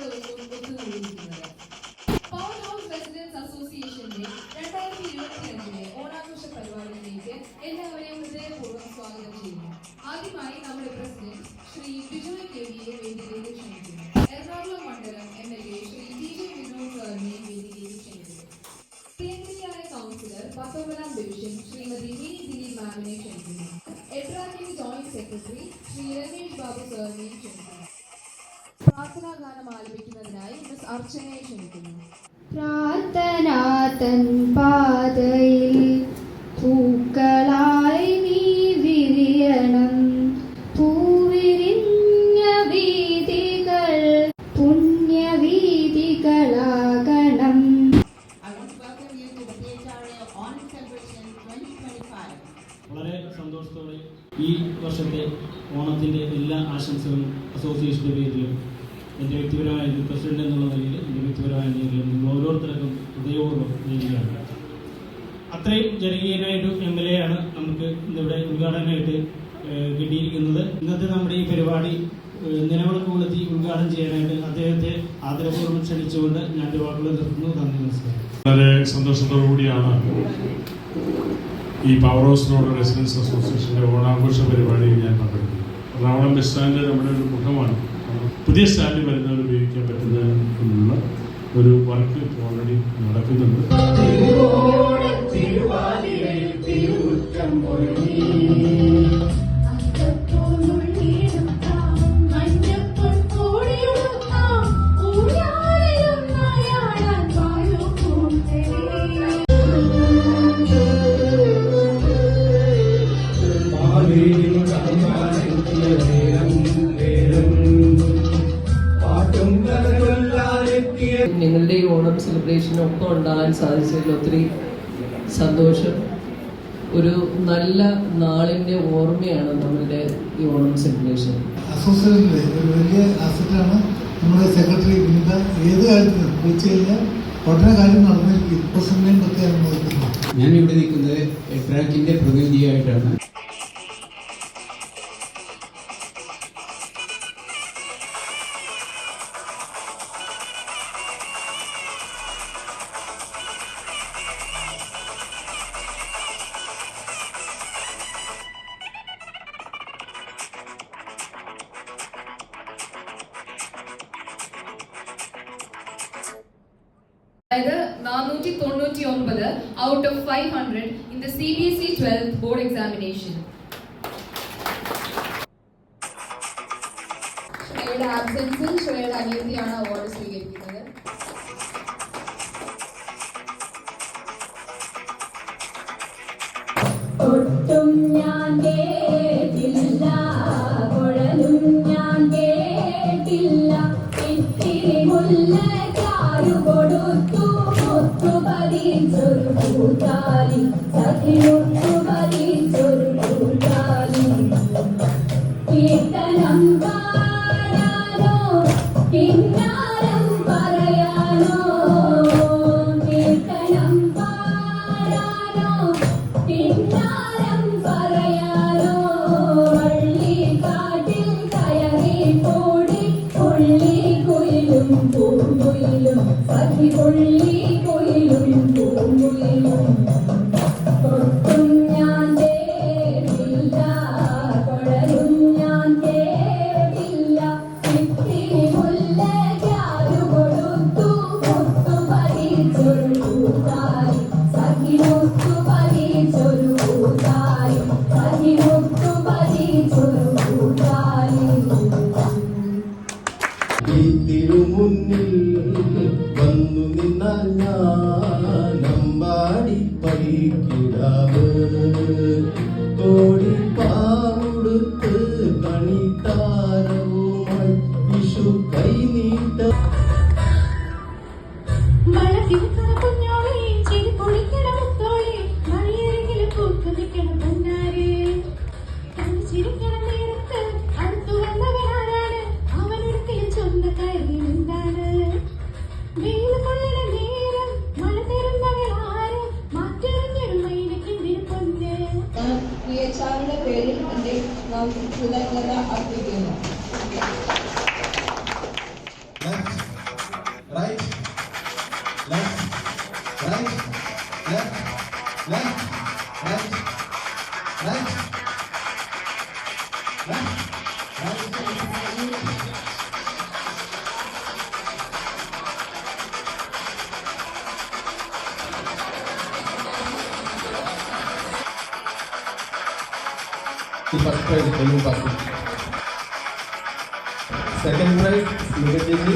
ഒത്തുകൂടിയിരിക്കുന്നത്. Power house residence അസോസിയേഷന്റെ 2025 ഓണാഘോഷ പരിപാടിയിലേക്ക് എല്ലാവരെയും ഹൃദയപൂർവ്വം സ്വാഗതം ചെയ്യുന്നു. ആദ്യമായി നമ്മുടെ പ്രസിഡന്റ് ശ്രീ ബിജോയ് കെവിയെ വേദിയിലേക്ക് ക്ഷണിക്കുന്നു. എറണാകുളം മണ്ഡലം MLA ശ്രീ DJ വിനോദ് സാറിനെ വേദിയിലേക്ക് ക്ഷണിക്കുന്നു. പ്രിയങ്കരിയായ കൗൺസിലർ 19ാം ഡിവിഷൻ ശ്രീമതി മിനി ദിലീപ് മാമിനെ ക്ഷണിക്കുന്നു. എട്രാക്കിന്റെ ജോയിന്റ് സെക്രട്ടറി ശ്രീ രമേഷ് ബാബു സാറിനെ ക്ഷണിക്കുന്നു. പ്രാർത്ഥനാ ഗാനം ആലപിക്കുന്നതിനായി മിസ് അർച്ചനയെ ക്ഷണിക്കുന്നു. പ്രാർത്ഥനാതൻ പാതയിൽ പൂക്കളായി നീ വിരിയണം, പൂവിരിഞ്ഞ വീതികൾ പുണ്യവീതികളാകണം. വളരെ സന്തോഷത്തോടെ ഈ വർഷത്തെ ഓണത്തിൻ്റെ എല്ലാ ആശംസകളും അസോസിയേഷൻ്റെ പേരിലും എൻ്റെ വ്യക്തിപരമായ പ്രസിഡന്റ് എന്നുള്ള നിലയിൽ എൻ്റെ വ്യക്തിപരമായ നിലയിലും നിങ്ങൾ ഓരോരുത്തർക്കും ഹൃദയപൂർവ്വം നേരുകയാണ്. അത്രയും ജനകീയനായിട്ട് MLA ആണ് നമുക്ക് ഇന്നിവിടെ ഉദ്ഘാടനമായിട്ട് കിട്ടിയിരിക്കുന്നത്. ഇന്നത്തെ നമ്മുടെ ഈ പരിപാടി നിലവിളക്ക് കൊളുത്തി ഉദ്ഘാടനം ചെയ്യാനായിട്ട് അദ്ദേഹത്തെ ആദരപൂർവ്വം ക്ഷണിച്ചുകൊണ്ട് ഞാൻ വാക്കുകൾ നിർത്തുന്നു. നന്ദി, നമസ്കാരം. വളരെ സന്തോഷത്തോടു കൂടിയാണ് ഈ പവർ ഹൗസ് റോഡ് റെസിഡൻസ് അസോസിയേഷൻ്റെ ഓണാഘോഷ പരിപാടിയിൽ ഞാൻ പങ്കെടുക്കുന്നത്. എറണാകുളം ബസ് സ്റ്റാൻഡ് നമ്മുടെ ഒരു മുഖമാണ്. പുതിയ സ്റ്റാൻഡ് വരുന്നവർ ഉപയോഗിക്കാൻ പറ്റുന്നതിനുള്ള ഒരു വർക്ക് ഓൾറെഡി നടക്കുന്നുണ്ട്. നിങ്ങളുടെ ഈ ഓണം സെലിബ്രേഷനൊക്കെ ഉണ്ടാകാൻ സാധിച്ചതിൽ ഒത്തിരി സന്തോഷം. ഒരു നല്ല നാളിൻ്റെ ഓർമ്മയാണ് നമ്മളുടെ ഈ ഓണം സെലിബ്രേഷൻ. അസോസിയേഷനിലെ ഒരു വലിയ അസറ്റാണ് നമ്മുടെ സെക്രട്ടറി വിനിത. ഏത് കാര്യത്തിനും വിളിച്ചു കഴിഞ്ഞാൽ ഉടനെ കാര്യം നടന്നിരിക്കും. പ്രസിഡന്റിനെയും പ്രത്യേകം അനുമോദിക്കുന്നു. ഞാൻ ഇവിടെ നിൽക്കുന്നത് എട്രാക്കിന്റെ പ്രതിനിധിയായിട്ടാണ്. അതായത് 499 out of 500 in the CBSE 12th board examination. ശ്രേയയുടെ ആബ്സെൻസിൽ ശ്രേയയുടെ അനിയത്തിയാണ് അവാർഡ് സ്വീകരിക്കുന്നത്. ഒട്ടും ഞാൻ കേട്ടില്ല, കുഴലും ഞാൻ കേട്ടില്ല, ഇത്തിരി മുല്ലക്കാരു കൊടുത്തു മുത്തു പതിച്ചൊരു കൂട്ടാലി, സഖിമുത്തു പതിച്ചൊരു കൂട്ടാലി. കീർത്തനം പാടാനോ കിന്നാരം പറയാനോ, കീർത്തനം പാടാനോ കിന്നാരം പറയാനോ, വള്ളിക്കാട്ടിൽ കയറി കൂടി പുള്ളി കുയിലും പൂങ്കുയിലും, സഖി പുള്ളി കുയിലും പൂങ്കുയിലും. കൊട്ടും ഞാൻ കേട്ടില്ല, കുഴലും ഞാൻ കേട്ടില്ല, ഇത്തിരി മുല്ലക്കാരു കൊടുത്തു മുത്തു പതിച്ചൊരു കൂട്ടായി, സഖി മുത്തു പതിച്ചൊരു കൂട്ടായി, സഖി മുത്തു പതിച്ചൊരു കൂട്ടായി. തിരുമുന്നിൽ വന്നു നിന്നാൽ ഞാനമ്പാടി പൈക്കിടാവ്, കോടിപ്പാവുടുത്ത് കണിത്താരവുമായി വിഷു കൈനീട്ട. മഴ തിരുത്തണ കുഞ്ഞോളെ ചിരി പൊളിക്കണ മുത്തോളെ, മണിയരികിൽ പൂത്തു നിൽക്കണ പൊന്നാരെ, ചിരിക്കണ നേരത്ത് അടുത്തു വന്നവനാരാണ്, അവനൊരിക്കലും സ്വന്തക്കാരി എന്താണ്. വെയിൽ കൊള്ളണ നേരം മഴ തരുന്നവരാര്, മാറ്ററിഞ്ഞൊരു മൈനക്കിന്തിന് പൊന്ന്. PHRയുടെ പേരിൽ എൻ്റെ കൃതജ്ഞത അർപ്പിക്കുന്നു. First prize balloon party. Second prize മികച്ചേച്ചി